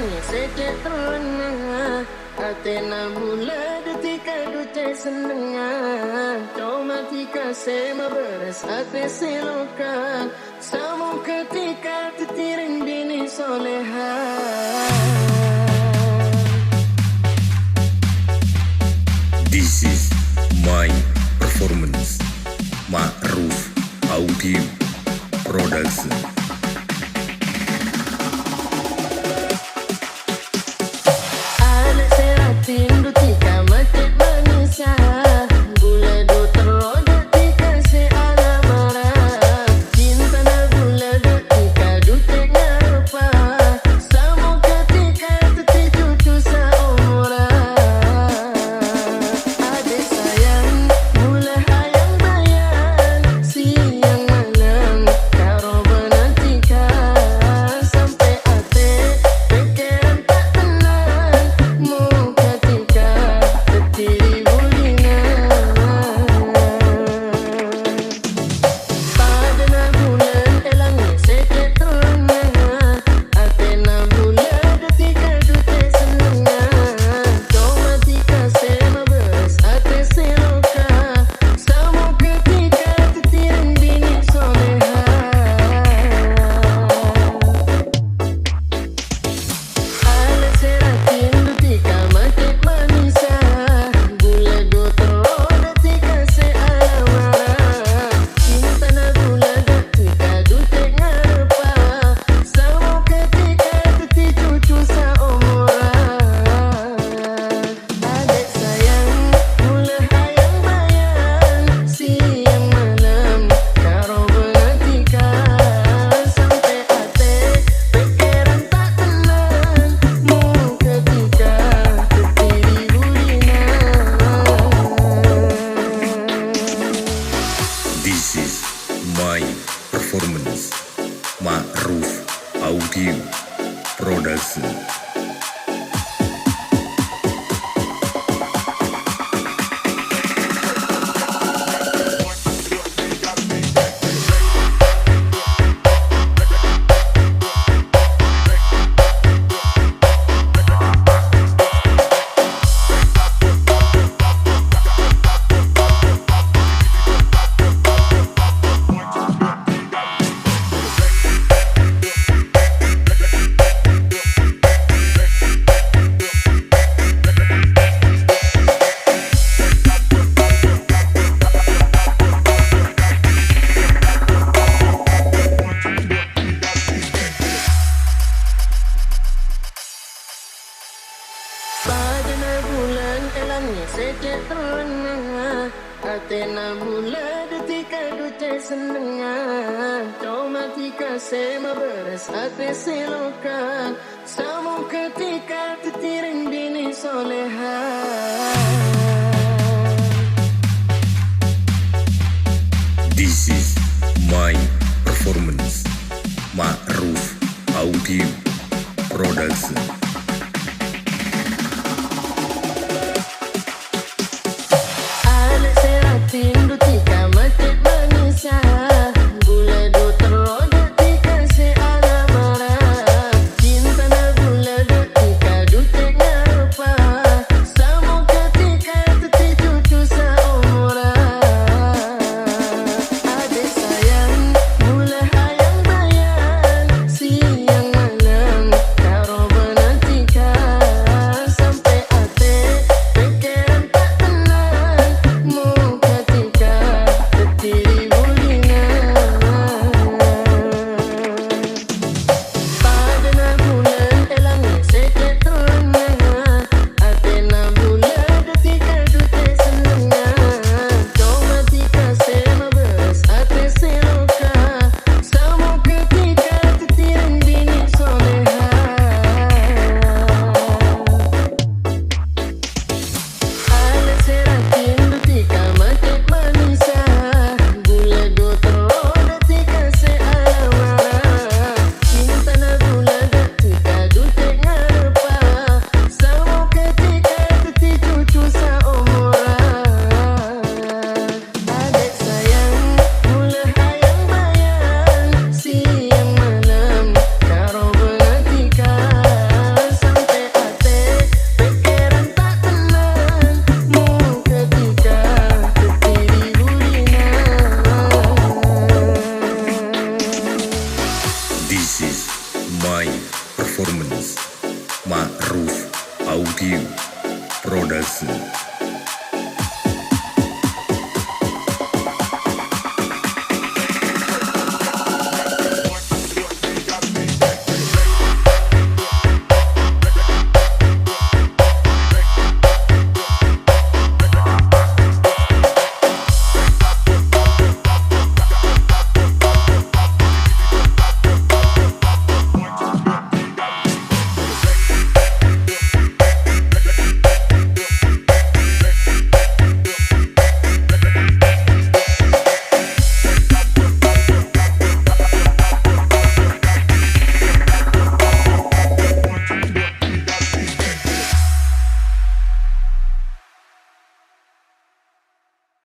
elangi secek terlengah Atena bula detika duce senengah Cuma tika sema beres ate selokan Samu ketika tetiring bini soleha. This is my performance, Ma'ruf Audio Production. Anak seratin dutika macet manisya Gula do terloda tika se ala marah Cinta na gula dutika dutek ngapa Samu ketika teti cucu seumuran Adik sayang gula hayang bayan Siang malam karo benantika Sampai ate pikiran tak tenang Mu ketika tetiri bulina Pada bulan elangi secek terlengah Atena bula detika dute senengah Cuma tika sema beres ate seloka Samu ketika tetiring bini soleha. Anak seratin dutika macet manisya Gula do terloda tika se ala marah Cinta na gula detika dutek ngapa Samu ketika teti cucu seumuran Adik sayang gula hayang bayan Siang malam karo benantika Sampai ate pikiran tak tenang Mu ketika tetiri bulina. This is my performance, Ma'ruf Audio Production. Pada bulan elangi secek terlengah Atena bula detika duce senengah Cuma tika sema beres ate selokan Samu ketika tetiring bini soleha. This is my performance, Ma'ruf Audio Production.